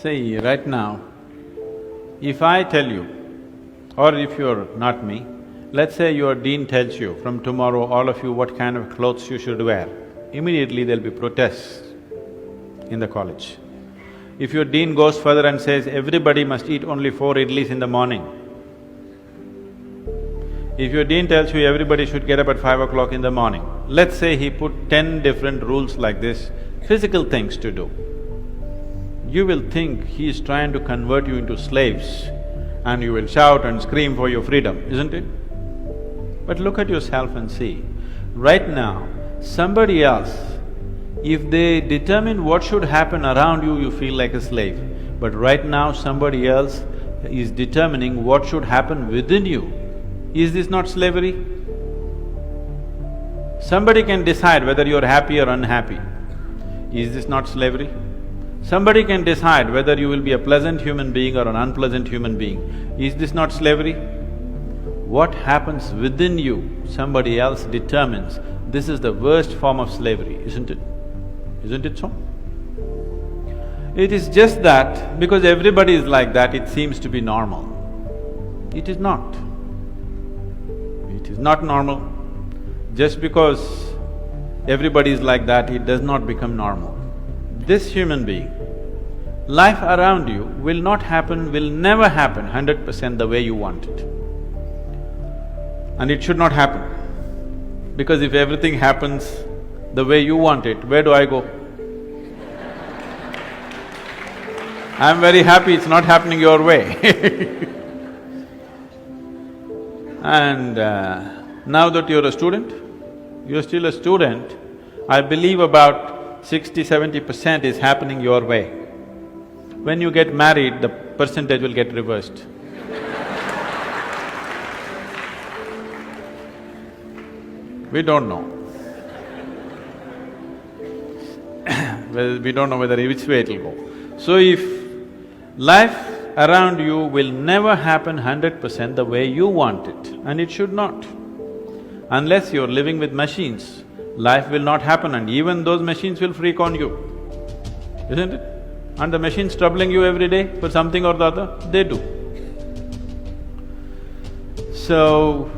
See, right now, if I tell you, or if you're not me, let's say your dean tells you, from tomorrow all of you what kind of clothes you should wear, immediately there'll be protests in the college. If your dean goes further and says, everybody must eat only 4 idlis in the morning, if your dean tells you everybody should get up at 5 o'clock in the morning, let's say he put 10 different rules like this, physical things to do, you will think he is trying to convert you into slaves and you will shout and scream for your freedom, isn't it? But look at yourself and see, right now, somebody else, if they determine what should happen around you, you feel like a slave. But right now, somebody else is determining what should happen within you. Is this not slavery? Somebody can decide whether you're happy or unhappy. Is this not slavery? Somebody can decide whether you will be a pleasant human being or an unpleasant human being. Is this not slavery? What happens within you, somebody else determines. This is the worst form of slavery, isn't it? Isn't it so? It is just that because everybody is like that, it seems to be normal. It is not. It is not normal. Just because everybody is like that, it does not become normal. This human being, life around you will not happen, will never happen 100% the way you want it. And it should not happen. Because if everything happens the way you want it, where do I go? I'm very happy it's not happening your way. And now that you're a student, you're still a student, I believe about 60–70% is happening your way. When you get married, the percentage will get reversed. We don't know. Well, we don't know which way it'll go. So if life around you will never happen 100% the way you want it, and it should not. Unless you're living with machines, life will not happen and even those machines will freak on you, isn't it? And the machines troubling you every day for something or the other, they do. So,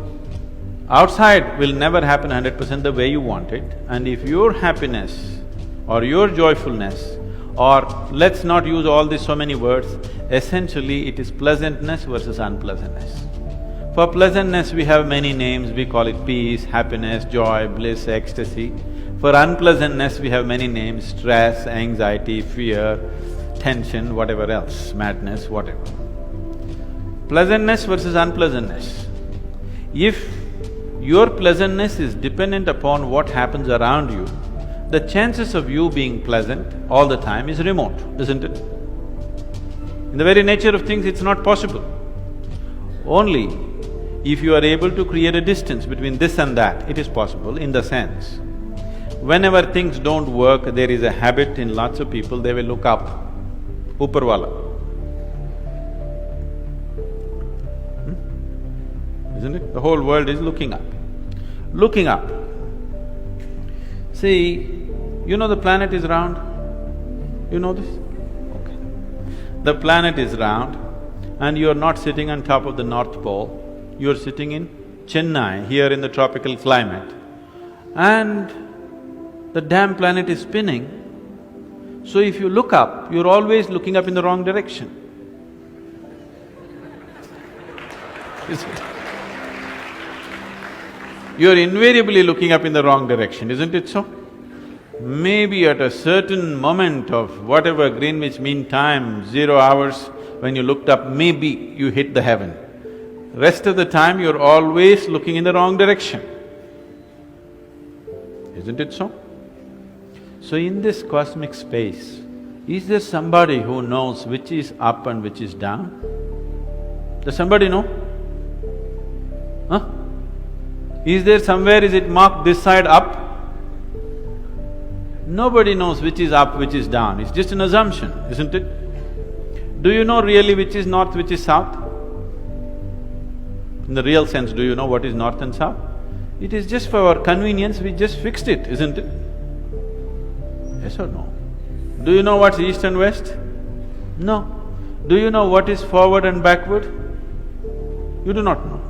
outside will never happen 100% the way you want it, and if your happiness or your joyfulness, or let's not use all these so many words, essentially it is pleasantness versus unpleasantness. For pleasantness we have many names, we call it peace, happiness, joy, bliss, ecstasy. For unpleasantness we have many names, stress, anxiety, fear, tension, whatever else, madness, whatever. Pleasantness versus unpleasantness. If your pleasantness is dependent upon what happens around you, the chances of you being pleasant all the time is remote, isn't it? In the very nature of things, it's not possible. Only if you are able to create a distance between this and that, it is possible in the sense, whenever things don't work, there is a habit in lots of people, they will look up, Upar Isn't it? The whole world is looking up. Looking up. See, you know the planet is round? You know this? Okay. The planet is round and you're not sitting on top of the North Pole, you're sitting in Chennai, here in the tropical climate, and the damn planet is spinning. So if you look up, you're always looking up in the wrong direction. You're invariably looking up in the wrong direction, isn't it so? Maybe at a certain moment of whatever Greenwich Mean Time, 0 hours, when you looked up, maybe you hit the heaven. Rest of the time you're always looking in the wrong direction. Isn't it so? So in this cosmic space, is there somebody who knows which is up and which is down? Does somebody know? Huh? Is there somewhere, is it marked this side up? Nobody knows which is up, which is down, it's just an assumption, isn't it? Do you know really which is north, which is south? In the real sense, do you know what is north and south? It is just for our convenience, we just fixed it, isn't it? Yes or no? Do you know what's east and west? No. Do you know what is forward and backward? You do not know.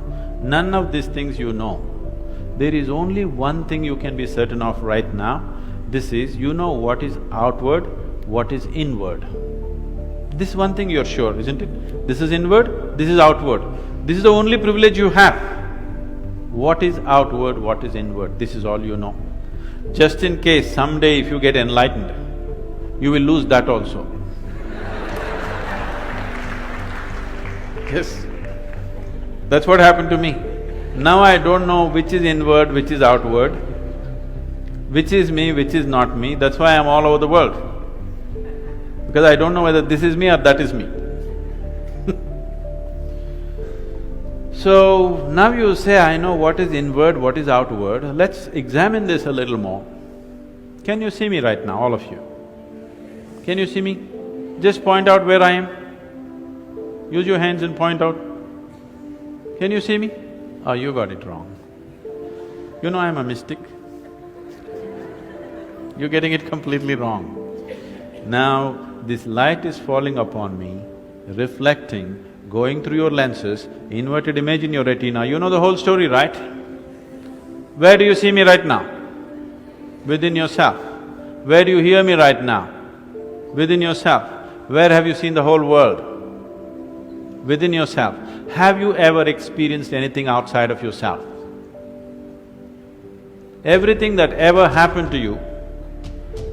None of these things you know. There is only one thing you can be certain of right now. This is, you know what is outward, what is inward. This one thing you're sure, isn't it? This is inward, this is outward. This is the only privilege you have. What is outward, what is inward, this is all you know. Just in case someday if you get enlightened, you will lose that also. Yes, that's what happened to me. Now I don't know which is inward, which is outward, which is me, which is not me, that's why I'm all over the world. Because I don't know whether this is me or that is me. So, now you say, I know what is inward, what is outward, let's examine this a little more. Can you see me right now, all of you? Can you see me? Just point out where I am. Use your hands and point out. Can you see me? Oh, you got it wrong. You know I'm a mystic. You're getting it completely wrong. Now, this light is falling upon me, reflecting, going through your lenses, inverted image in your retina, you know the whole story, right? Where do you see me right now? Within yourself. Where do you hear me right now? Within yourself. Where have you seen the whole world? Within yourself. Have you ever experienced anything outside of yourself? Everything that ever happened to you,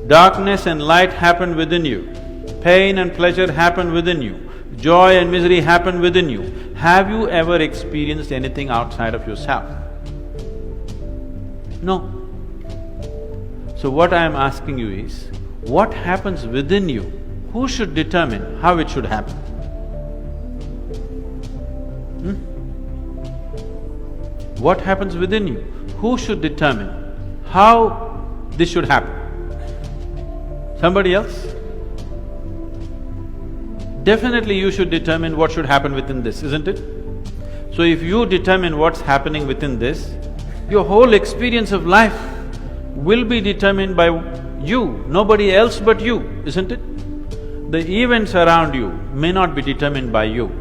darkness and light happened within you, pain and pleasure happened within you, joy and misery happen within you. Have you ever experienced anything outside of yourself? No. So what I am asking you is, what happens within you? Who should determine how it should happen? What happens within you? Who should determine how this should happen? Somebody else? Definitely you should determine what should happen within this, isn't it? So if you determine what's happening within this, your whole experience of life will be determined by you, nobody else but you, isn't it? The events around you may not be determined by you,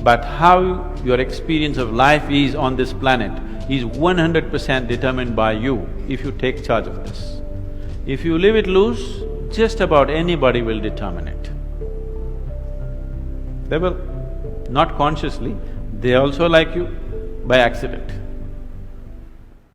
but how your experience of life is on this planet is 100% determined by you if you take charge of this. If you leave it loose, just about anybody will determine it. They will, not consciously, they also like you by accident.